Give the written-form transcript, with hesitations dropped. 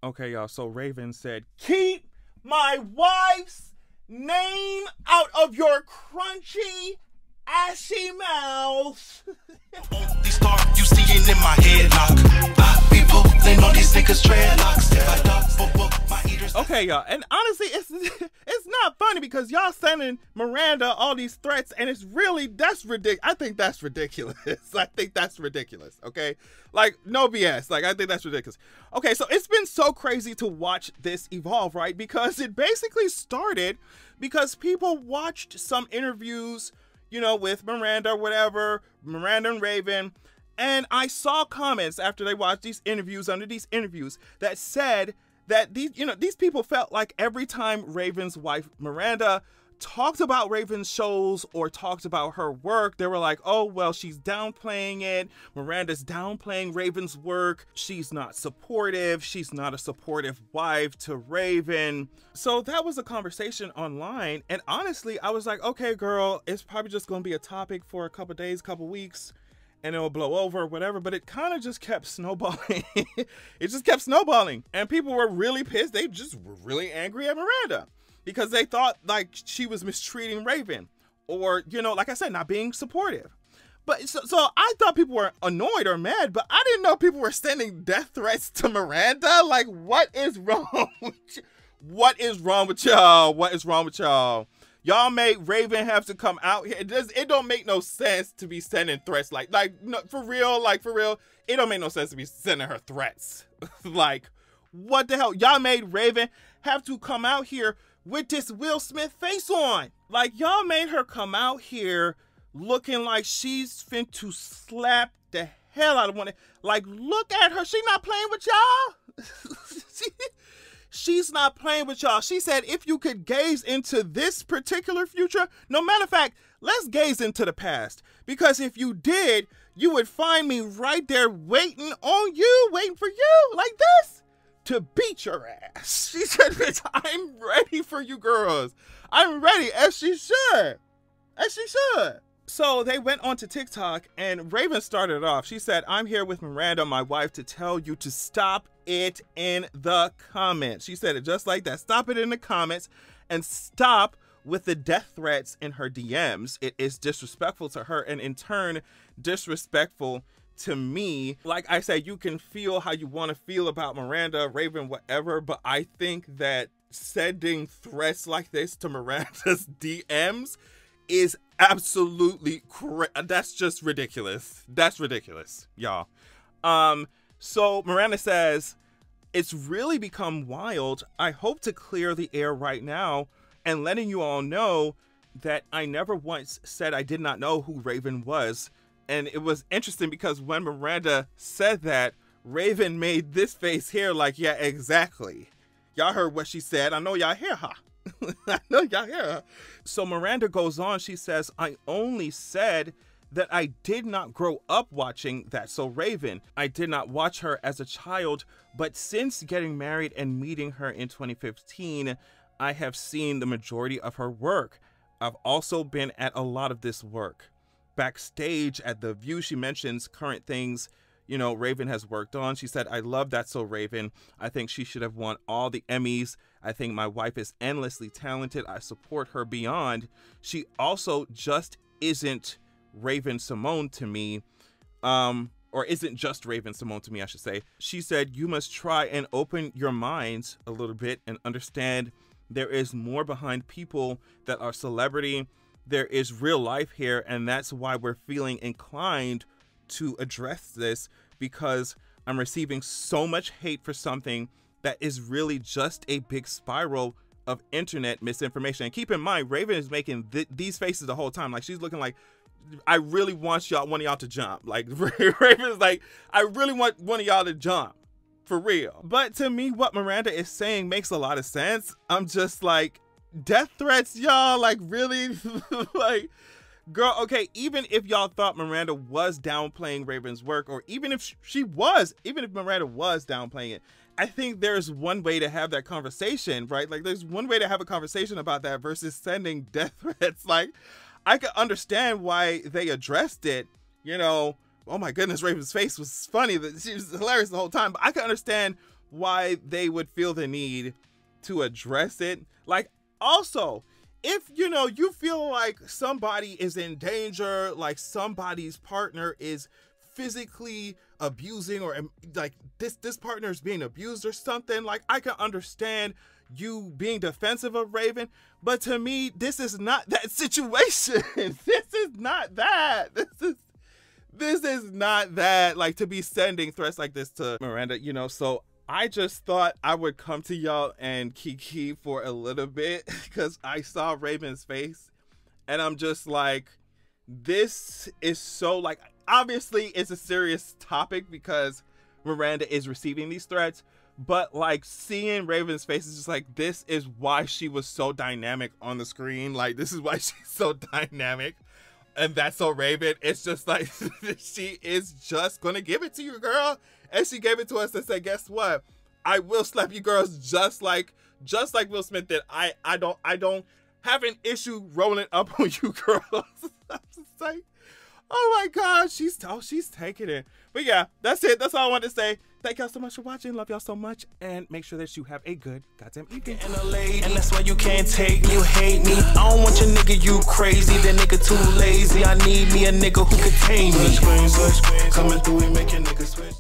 Okay, y'all, so Raven said, keep my wife's name out of your crunchy, ashy mouth. These thoughts you seeing in my headlock. People, they know these niggas dreadlocks. Okay, y'all, and honestly, it's not funny because y'all sending Miranda all these threats, and it's really, that's ridiculous. I think that's ridiculous. I think that's ridiculous, okay? Like, no BS. Like, I think that's ridiculous. Okay, so it's been so crazy to watch this evolve, right? Because it basically started because people watched some interviews, you know, with Miranda or whatever, Miranda and Raven, and I saw comments after they watched these interviews, under these interviews, that said that these people felt like every time Raven's wife Miranda talked about Raven's shows or talked about her work, they were like, oh, well, she's downplaying it. Miranda's downplaying Raven's work. She's not supportive. She's not a supportive wife to Raven. So that was a conversation online. And honestly, I was like, okay, girl, it's probably just going to be a topic for a couple days, couple weeks, and it'll blow over or whatever. But it kind of just kept snowballing. It just kept snowballing. And people were really pissed. They just were really angry at Miranda because they thought like she was mistreating Raven, or, you know, like I said, not being supportive. But so I thought people were annoyed or mad, but I didn't know people were sending death threats to Miranda. Like, what is wrong with you? What is wrong with y'all? What is wrong with y'all? Y'all made Raven have to come out here. It don't make no sense to be sending threats no, for real, it don't make no sense to be sending her threats. Like, what the hell? Y'all made Raven have to come out here with this Will Smith face on. Like, y'all made her come out here looking like she's fin to slap the hell out of one. Like, look at her. She not playing with y'all. She's not playing with y'all. She said, if you could gaze into this particular future, no matter of fact, let's gaze into the past. Because if you did, you would find me right there waiting on you, waiting for you like this to beat your ass. She said, bitch, I'm ready for you girls. I'm ready, as she should. As she should. So they went onto TikTok and Raven started it off. She said, I'm here with Miranda, my wife, to tell you to stop it in the comments. She said it just like that. Stop it in the comments and stop with the death threats in her DMs. It is disrespectful to her and in turn disrespectful to me. Like I said, you can feel how you want to feel about Miranda, Raven, whatever, but I think that sending threats like this to Miranda's DMs is absolutely correct. That's just ridiculous. That's ridiculous, y'all. So Miranda says, it's really become wild. I hope to clear the air right now and letting you all know that I never once said I did not know who Raven was. And it was interesting because when Miranda said that, Raven made this face here like, yeah, exactly. Y'all heard what she said. I know y'all hear her. I know y'all hear her. So Miranda goes on. She says, I only said that I did not grow up watching That's So Raven. I did not watch her as a child, but since getting married and meeting her in 2015, I have seen the majority of her work. I've also been at a lot of this work. Backstage at The View, she mentions current things, you know, Raven has worked on. She said, I love That's So Raven. I think she should have won all the Emmys. I think my wife is endlessly talented. I support her beyond. She also just isn't Raven-Symoné to me, or isn't just Raven-Symoné to me, I should say. She said, you must try and open your minds a little bit and understand there is more behind people that are celebrity. There is real life here, and that's why we're feeling inclined to address this, because I'm receiving so much hate for something that is really just a big spiral of internet misinformation. And keep in mind, Raven is making these faces the whole time. Like, she's looking like, I really want one of y'all to jump. Like, Raven's like, I really want one of y'all to jump. For real. But to me, what Miranda is saying makes a lot of sense. I'm just like, death threats, y'all? Like, really? Like, girl, okay, even if y'all thought Miranda was downplaying Raven's work, or even if even if Miranda was downplaying it, I think there's one way to have that conversation, right? Like, there's one way to have a conversation about that versus sending death threats. Like, I could understand why they addressed it, you know. Oh my goodness, Raven's face was funny. She was hilarious the whole time. But I could understand why they would feel the need to address it. Like, also, if, you know, you feel like somebody is in danger, like somebody's partner is physically abusing, or like this partner is being abused or something, like, I can understand you being defensive of Raven, but to me, this is not that situation. This is not that. This is not that, like, to be sending threats like this to Miranda, you know. So I just thought I would come to y'all and kiki for a little bit, because I saw Raven's face and I'm just like, this is so, like, obviously it's a serious topic because Miranda is receiving these threats, but like seeing Raven's face is just like, this is why she was so dynamic on the screen. Like, this is why she's so dynamic. And that's so Raven. It's just like, she is just gonna give it to you, girl. And she gave it to us and said, guess what? I will slap you girls just like Will Smith did. I don't have an issue rolling up on you girls. I'm just like, oh my God, she's taking it. But yeah, that's it. That's all I wanted to say. Thank y'all so much for watching. Love y'all so much. And make sure that you have a good goddamn evening. And that's why you can't take me, you hate me. I don't want your nigga, you crazy. That nigga too lazy. I need me a nigga who can tame me. Coming through and make your nigga switch.